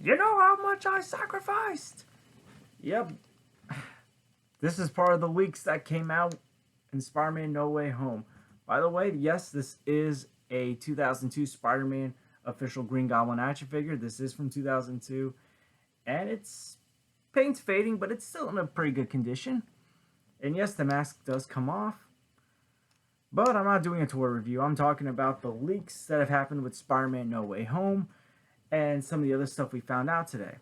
You know how much I sacrificed? Yep. This is part of the leaks that came out in Spider-Man No Way Home. By the way, yes, this is a 2002 Spider-Man official Green Goblin action figure. This is from 2002, and it's paint's fading, but it's still in a pretty good condition. And yes, the mask does come off, but I'm not doing a tour review. I'm talking about the leaks that have happened with Spider-Man No Way Home and some of the other stuff we found out today.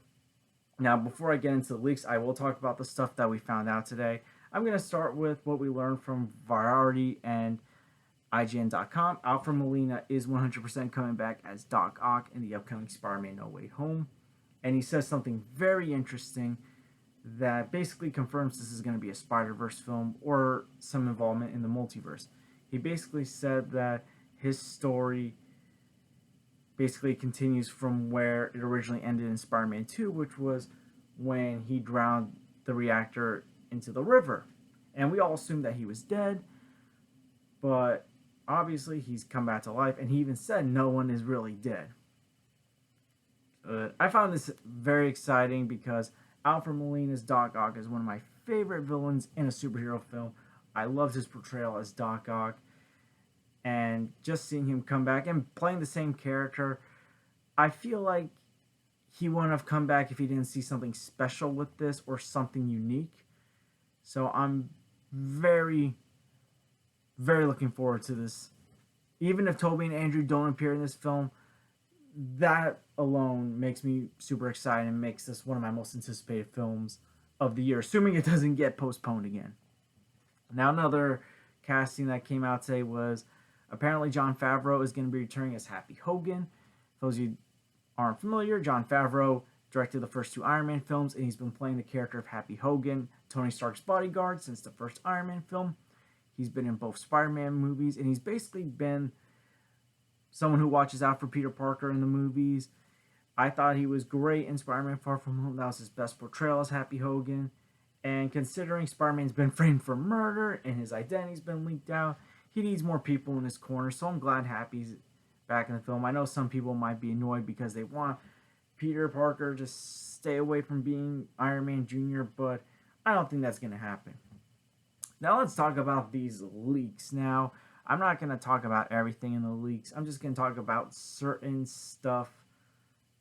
Now, before I get into the leaks, I will talk about the stuff that we found out today. I'm going to start with what we learned from Variety and IGN.com. Alfred Molina is 100% coming back as Doc Ock in the upcoming Spider-Man No Way Home. And he says something very interesting that basically confirms this is going to be a Spider-Verse film or some involvement in the multiverse. He basically said that his story basically continues from where it originally ended in Spider-Man 2, which was when he drowned the reactor into the river. And we all assumed that he was dead, but obviously he's come back to life, and he even said no one is really dead. I found this very exciting because Alfred Molina's Doc Ock is one of my favorite villains in a superhero film. I loved his portrayal as Doc Ock, and just seeing him come back and playing the same character, I feel like he wouldn't have come back if he didn't see something special with this or something unique. So I'm very, very looking forward to this. Even if Tobey and Andrew don't appear in this film, that alone makes me super excited and makes this one of my most anticipated films of the year, assuming it doesn't get postponed again. Now, another casting that came out today was apparently Jon Favreau is going to be returning as Happy Hogan. For those of you aren't familiar, Jon Favreau directed the first two Iron Man films, and he's been playing the character of Happy Hogan, Tony Stark's bodyguard, since the first Iron Man film. He's been in both Spider-Man movies, and he's basically been someone who watches out for Peter Parker in the movies. I thought he was great in Spider-Man Far From Home. That was his best portrayal as Happy Hogan. And considering Spider-Man's been framed for murder and his identity's been leaked out, he needs more people in his corner. So I'm glad Happy's back in the film. I know some people might be annoyed because they want Peter Parker to stay away from being Iron Man Jr., but I don't think that's going to happen. Now let's talk about these leaks. Now, I'm not going to talk about everything in the leaks. I'm just going to talk about certain stuff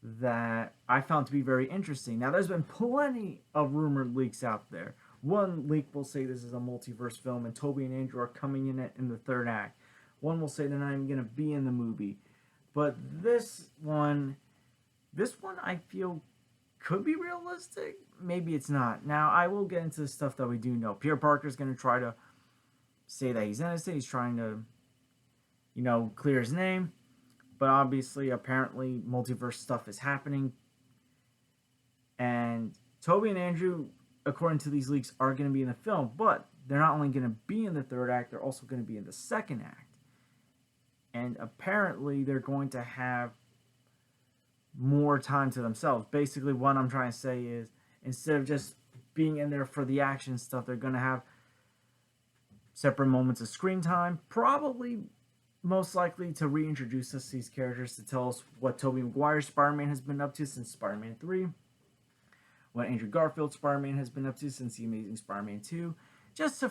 that I found to be very interesting. Now, there's been plenty of rumored leaks out there. One leak will say this is a multiverse film and Tobey and Andrew are coming in it in the third act. One will say they're not even going to be in the movie. But this one I feel could be realistic. Maybe it's not. Now, I will get into the stuff that we do know. Peter Parker's going to try to say that he's innocent. He's trying to, clear his name. But obviously, apparently, multiverse stuff is happening. And Tobey and Andrew, according to these leaks, are going to be in the film. But they're not only going to be in the third act, they're also going to be in the second act. And apparently, they're going to have more time to themselves. Basically, what I'm trying to say is, instead of just being in there for the action stuff, they're going to have separate moments of screen time, probably most likely to reintroduce us to these characters, to tell us what Tobey Maguire's Spider-Man has been up to since Spider-Man 3, what Andrew Garfield's Spider-Man has been up to since The Amazing Spider-Man 2, just to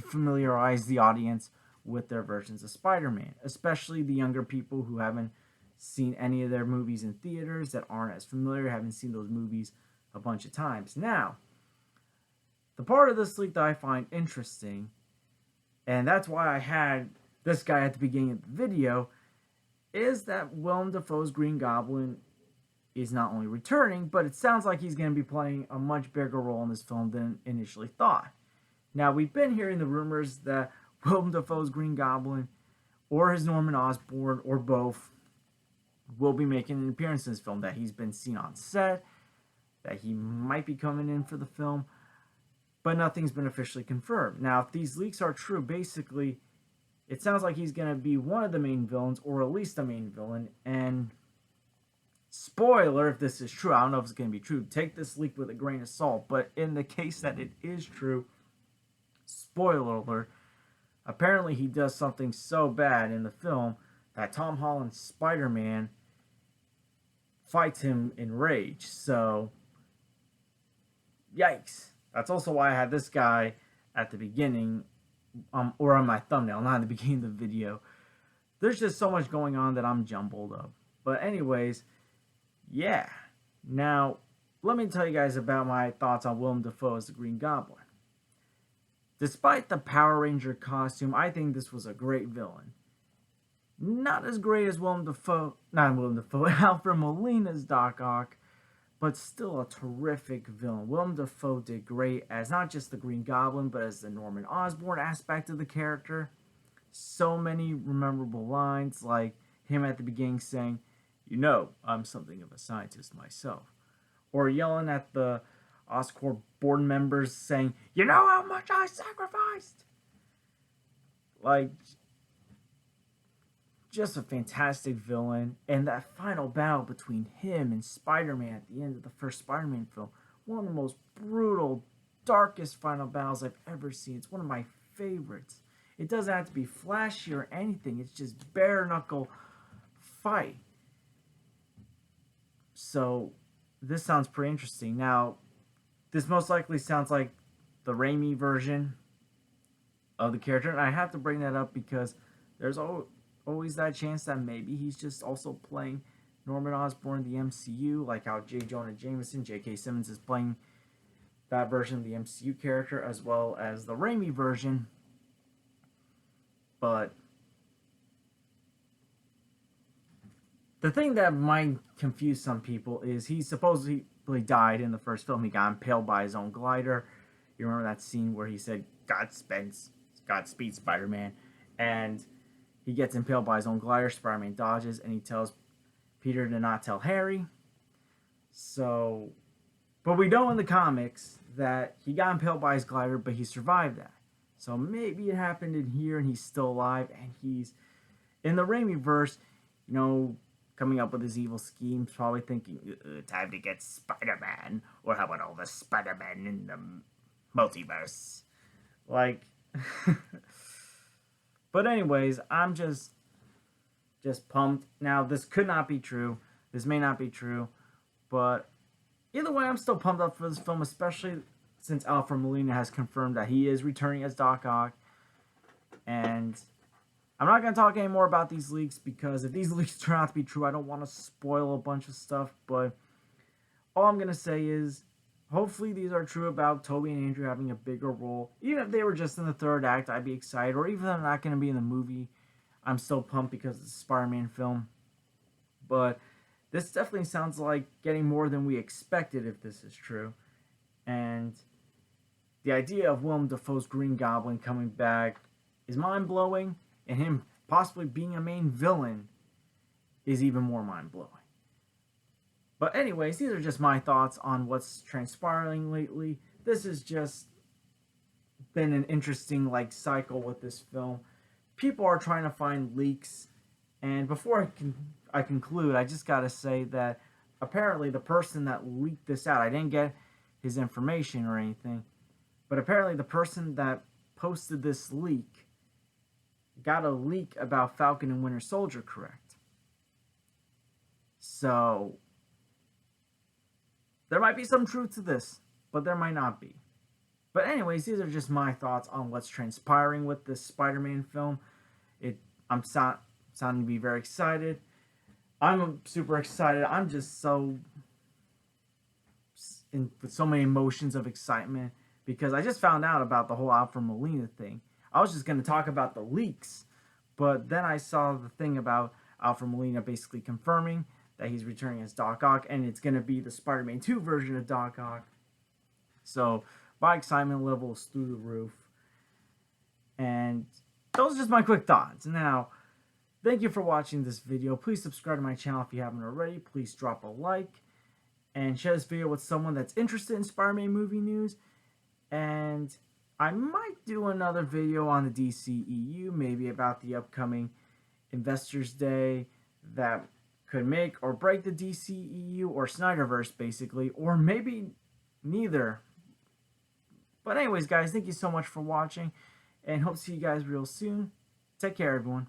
familiarize the audience with their versions of Spider-Man, especially the younger people who haven't seen any of their movies in theaters, that aren't as familiar, haven't seen those movies a bunch of times. Now, the part of this leak that I find interesting, and that's why I had this guy at the beginning of the video, is that Willem Dafoe's Green Goblin is not only returning, but it sounds like he's going to be playing a much bigger role in this film than initially thought. Now, we've been hearing the rumors that Willem Dafoe's Green Goblin or his Norman Osborn or both will be making an appearance in this film, that he's been seen on set, that he might be coming in for the film, but nothing's been officially confirmed. Now, if these leaks are true, basically, it sounds like he's going to be one of the main villains, or at least the main villain, and spoiler, if this is true, I don't know if it's going to be true, take this leak with a grain of salt, but in the case that it is true, spoiler alert, apparently he does something so bad in the film that Tom Holland's Spider-Man fights him in rage. So, yikes. That's also why I had this guy at the beginning, or on my thumbnail, not at the beginning of the video. There's just so much going on that I'm jumbled up. But anyways, yeah. Now, let me tell you guys about my thoughts on Willem Dafoe as the Green Goblin. Despite the Power Ranger costume, I think this was a great villain. Not as great as Alfred Molina's Doc Ock, but still a terrific villain. Willem Dafoe did great as not just the Green Goblin, but as the Norman Osborn aspect of the character. So many memorable lines, like him at the beginning saying, "You know, I'm something of a scientist myself." Or yelling at the Oscorp board members saying, "You know how much I sacrificed?" Like, just a fantastic villain. And that final battle between him and Spider-Man at the end of the first Spider-Man film, one of the most brutal, darkest final battles I've ever seen. It's one of my favorites. It doesn't have to be flashy or anything. It's just bare knuckle fight. So this sounds pretty interesting. Now, this most likely sounds like the Raimi version of the character. And I have to bring that up because there's always that chance that maybe he's just also playing Norman Osborn in the MCU, like how J. Jonah Jameson, J.K. Simmons, is playing that version of the MCU character, as well as the Raimi version. But the thing that might confuse some people is he supposedly died in the first film. He got impaled by his own glider. You remember that scene where he said, Godspeed, Spider-Man. And he gets impaled by his own glider. Spider-Man dodges, and he tells Peter to not tell Harry. So, but we know in the comics that he got impaled by his glider, but he survived that. So maybe it happened in here, and he's still alive, and he's in the Raimi verse, you know, coming up with his evil schemes, probably thinking, time to get Spider-Man, or how about all the Spider-Man in the multiverse? Like, but anyways, I'm just pumped. Now, this could not be true. This may not be true, but either way, I'm still pumped up for this film, especially since Alfred Molina has confirmed that he is returning as Doc Ock. And I'm not going to talk anymore about these leaks, because if these leaks turn out to be true, I don't want to spoil a bunch of stuff. But all I'm going to say is, hopefully these are true about Tobey and Andrew having a bigger role. Even if they were just in the third act, I'd be excited. Or even if they're not going to be in the movie, I'm still pumped because it's a Spider-Man film. But this definitely sounds like getting more than we expected if this is true. And the idea of Willem Dafoe's Green Goblin coming back is mind-blowing, and him possibly being a main villain is even more mind-blowing. But anyways, these are just my thoughts on what's transpiring lately. This has just been an interesting cycle with this film. People are trying to find leaks, and before I conclude, I just gotta say that apparently the person that leaked this out, I didn't get his information or anything, but apparently the person that posted this leak got a leak about Falcon and Winter Soldier correct. So there might be some truth to this, but there might not be. But anyways, these are just my thoughts on what's transpiring with this Spider-Man film. I'm sounding to be very excited. I'm super excited. I'm just with so many emotions of excitement, because I just found out about the whole Alfred Molina thing. I was just going to talk about the leaks, but then I saw the thing about Alfred Molina basically confirming that he's returning as Doc Ock, and it's going to be the Spider-Man 2 version of Doc Ock. So my excitement level is through the roof. And those are just my quick thoughts. Now, thank you for watching this video. Please subscribe to my channel if you haven't already. Please drop a like and share this video with someone that's interested in Spider-Man movie news. And I might do another video on the DCEU, maybe about the upcoming Investors Day that could make or break the DCEU or Snyderverse, basically, or maybe neither. But anyways, guys, thank you so much for watching, and hope to see you guys real soon. Take care, everyone.